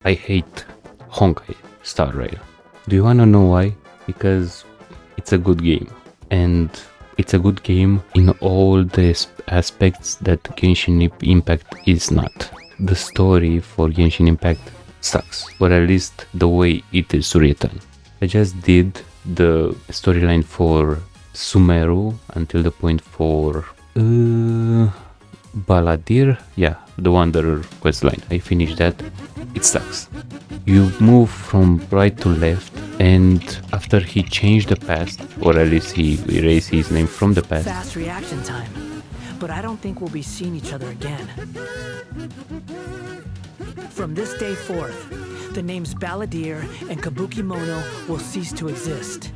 I hate Honkai Star Rail. Do you wanna know why? Because it's a good game, and it's a good game in all the aspects that Genshin Impact is not. The story for Genshin Impact sucks, or at least the way it is written. I just did the storyline for Sumeru until the point for Balladeer, yeah, the Wanderer questline. I finished that. It sucks. You move from right to left, and after he changed the past, or at least he erased his name from the past. Fast reaction time, but I don't think we'll be seeing each other again. From this day forth, the names Balladeer and Kabukimono will cease to exist.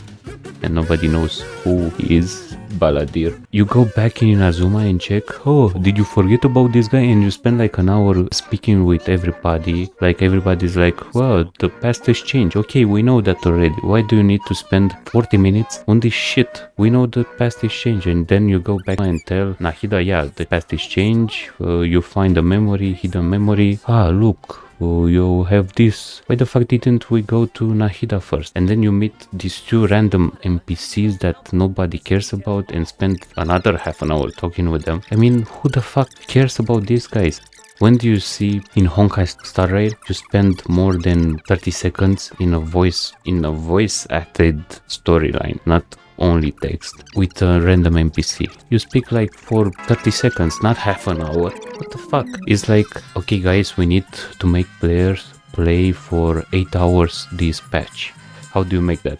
And nobody knows who is Balladeer. You go back in Inazuma and check, oh, did you forget about this guy? And you spend like an hour speaking with everybody. Like everybody's like, well, the past has changed. Okay, we know that already. Why do you need to spend 40 minutes on this shit? We know the past is changed. And then you go back and tell Nahida, yeah, the past is changed. You find a memory, hidden memory. Ah, look. You have this. Why the fuck didn't we go to Nahida first? And then you meet these two random NPCs that nobody cares about and spend another half an hour talking with them. I mean, who the fuck cares about these guys? When do you see in Honkai Star Rail you spend more than 30 seconds in a voice acted storyline, not only text, with a random NPC? You speak like for 30 seconds, not half an hour. What the fuck? It's like, okay guys, we need to make players play for 8 hours this patch. How do you make that?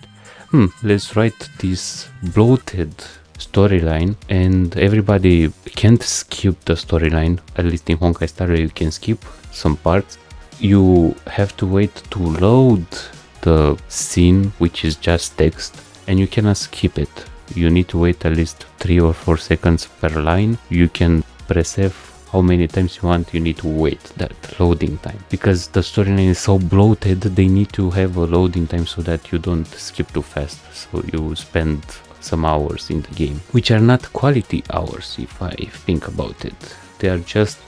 Let's write this bloated storyline, and everybody can't skip the storyline. At least in Honkai Star Rail you can skip some parts. You have to wait to load the scene, which is just text, and you cannot skip it. You need to wait at least 3 or 4 seconds per line. You can press F how many times you want. You need to wait that loading time, because the storyline is so bloated. They need to have a loading time so that you don't skip too fast, so you spend some hours in the game, which are not quality hours if I think about it. They are just,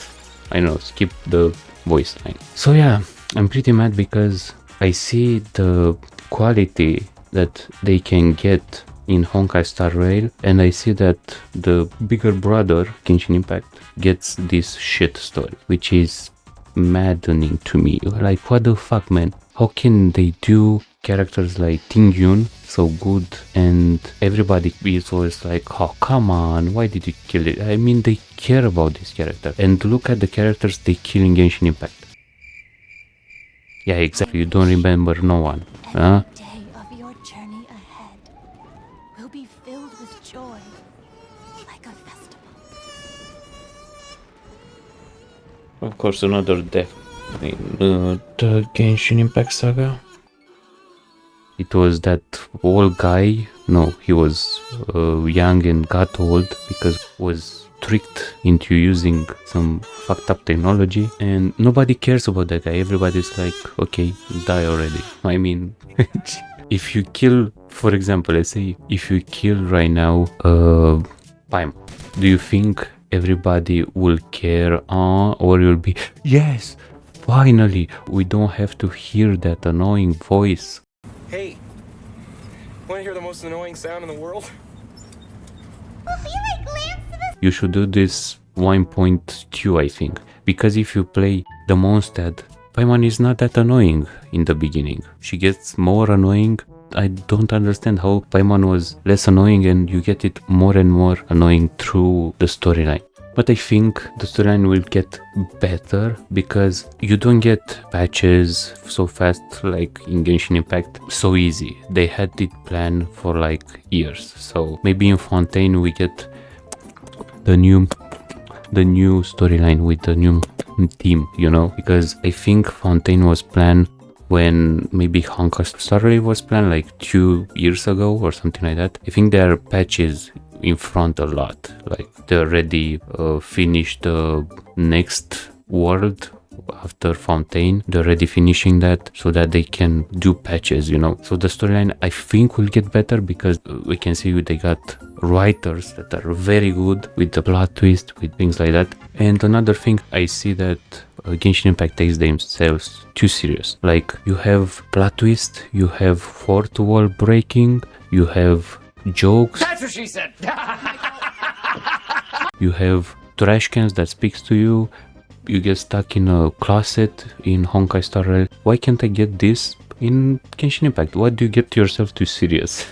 I know, skip the voice line. So yeah, I'm pretty mad because I see the quality that they can get in Honkai Star Rail, and I see that the bigger brother, Genshin Impact, gets this shit story, which is maddening to me. Like, what the fuck, man? How can they do characters like Tingyun so good, and everybody is always like, oh, come on, why did you kill it? I mean, they care about this character, and look at the characters they kill in Genshin Impact. Yeah, exactly, you don't remember no one, huh? Of course, another death in the Genshin Impact saga. It was that old guy. No, he was young and got old because was tricked into using some fucked up technology, and nobody cares about that guy. Everybody's like, okay, die already. I mean, if you kill, for example, let's say if you kill right now Paimon, do you think everybody will care, or you'll be, yes, finally, we don't have to hear that annoying voice? Hey, wanna hear the most annoying sound in the world? You should do this 1.2, I think, because if you play the Mondstadt, Paimon is not that annoying in the beginning. She gets more annoying. I don't understand how Paimon was less annoying and you get it more and more annoying through the storyline. But I think the storyline will get better because you don't get patches so fast like in Genshin Impact so easy. They had it planned for like years. So maybe in Fontaine we get the new storyline with the new team, you know, because I think Fontaine was planned when maybe Honkai Star Rail was planned like 2 years ago or something like that. I think there are patches in front a lot, like they already finished the next world after Fontaine. They're already finishing that so that they can do patches, you know. So the storyline I think will get better because we can see they got writers that are very good with the plot twist, with things like that. And another thing, I see that Genshin Impact takes themselves too serious. Like, you have plot twist, you have fourth wall breaking, you have jokes. That's what she said. You have trash cans that speaks to you. You get stuck in a closet in Honkai Star Rail. Why can't I get this in Genshin Impact? Why do you get yourself too serious?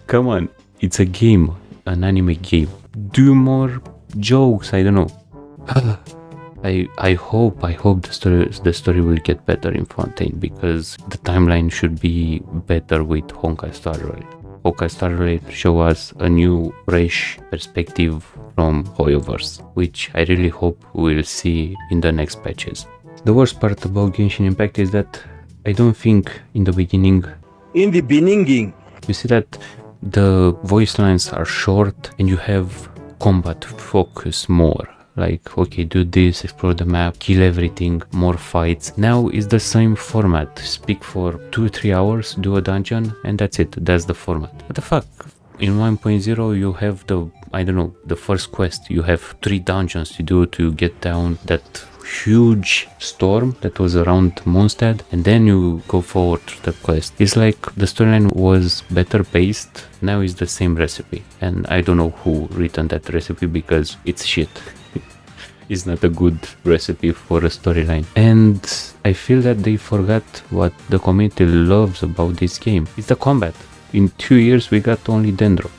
Come on, it's a game, an anime game. Do more jokes, I don't know. I hope the story will get better in Fontaine, because the timeline should be better with Honkai Star Rail. Honkai Star Rail show us a new fresh perspective from Hoyoverse, which I really hope we'll see in the next patches. The worst part about Genshin Impact is that I don't think in the beginning you see that the voice lines are short and you have combat focus more. Like, okay, do this, explore the map, kill everything, more fights. Now it's the same format. Speak for 2-3 hours, do a dungeon, and that's it. That's the format. What the fuck? In 1.0 you have the, I don't know, the first quest. You have 3 dungeons to do to get down that huge storm that was around Mondstadt, and then you go forward to the quest. It's like the storyline was better paced. Now it's the same recipe, and I don't know who written that recipe because it's shit. It's not a good recipe for a storyline, and I feel that they forgot what the community loves about this game. It's the combat. In 2 years we got only Dendro,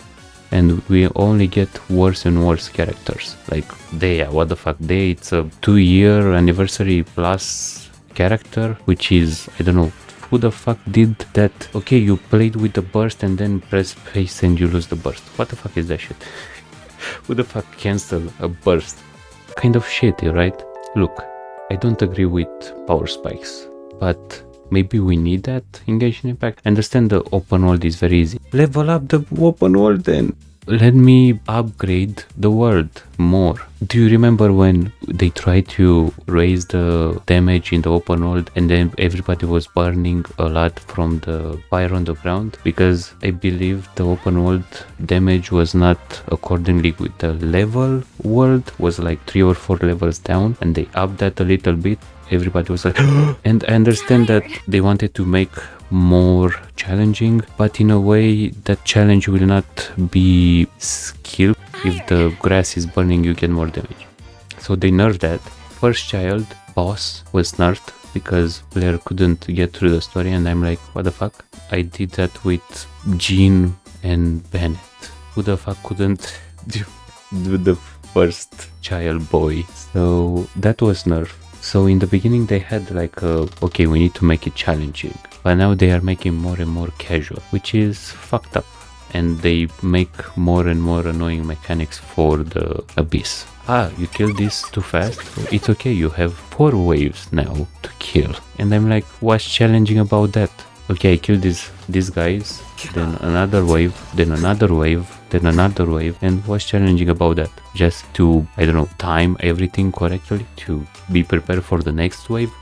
and we only get worse and worse characters. Like Dea, what the fuck, Dea, it's a 2-year anniversary plus character, which is, I don't know, who the fuck did that? Okay, you played with the burst and then press space and you lose the burst. What the fuck is that shit? Who the fuck cancel a burst? Kind of shitty, right? Look, I don't agree with power spikes, but maybe we need that in Genshin Impact. I understand the open world is very easy. Level up the open world then. Let me upgrade the world more. Do you remember when they tried to raise the damage in the open world and then everybody was burning a lot from the fire on the ground? Because I believe the open world damage was not accordingly with the level world, was like 3 or 4 levels down, and they upped that a little bit. Everybody was like and I understand that they wanted to make more challenging, but in a way that challenge will not be skill. If the grass is burning you get more damage, so they nerfed that. First child boss was nerfed because player couldn't get through the story, and I'm like, what the fuck? I did that with Jean and Bennett. Who the fuck couldn't do the first child boy? So that was nerfed. So in the beginning they had like okay, we need to make it challenging, but now they are making more and more casual, which is fucked up, and they make more and more annoying mechanics for the abyss. You killed this too fast? It's okay, you have 4 waves now to kill. And I'm like, what's challenging about that? Okay, I killed these guys, then another wave, then another wave, then another wave, and what's challenging about that? Just to, I don't know, time everything correctly to be prepared for the next wave?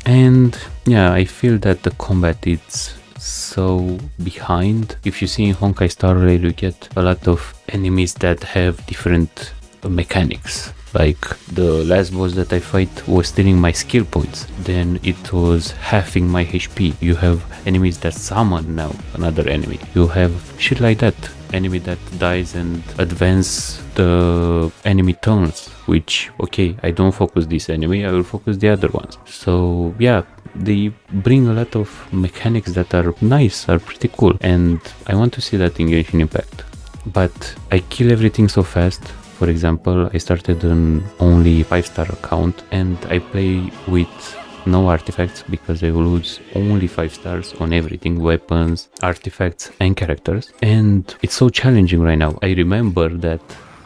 And yeah, I feel that the combat is so behind. If you see in Honkai Star Rail you get a lot of enemies that have different mechanics. Like the last boss that I fight was stealing my skill points, then it was halving my HP. You have enemies that summon now another enemy. You have shit like that. Enemy that dies and advance the enemy turns, which, okay, I don't focus this enemy, I will focus the other ones. So yeah, they bring a lot of mechanics that are nice, are pretty cool, and I want to see that in Genshin Impact. But I kill everything so fast. For example, I started on only 5-star account and I play with no artifacts because I lose only 5 stars on everything, weapons, artifacts and characters, and it's so challenging right now. I remember that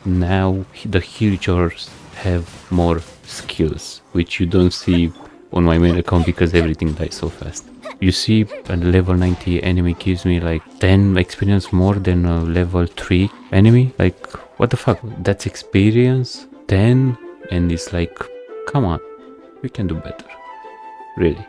now the healers have more skills, which you don't see on my main account because everything dies so fast. You see, a level 90 enemy gives me like 10 experience more than a level 3 enemy. Like, what the fuck? That's experience 10, and it's like, come on, we can do better. Really.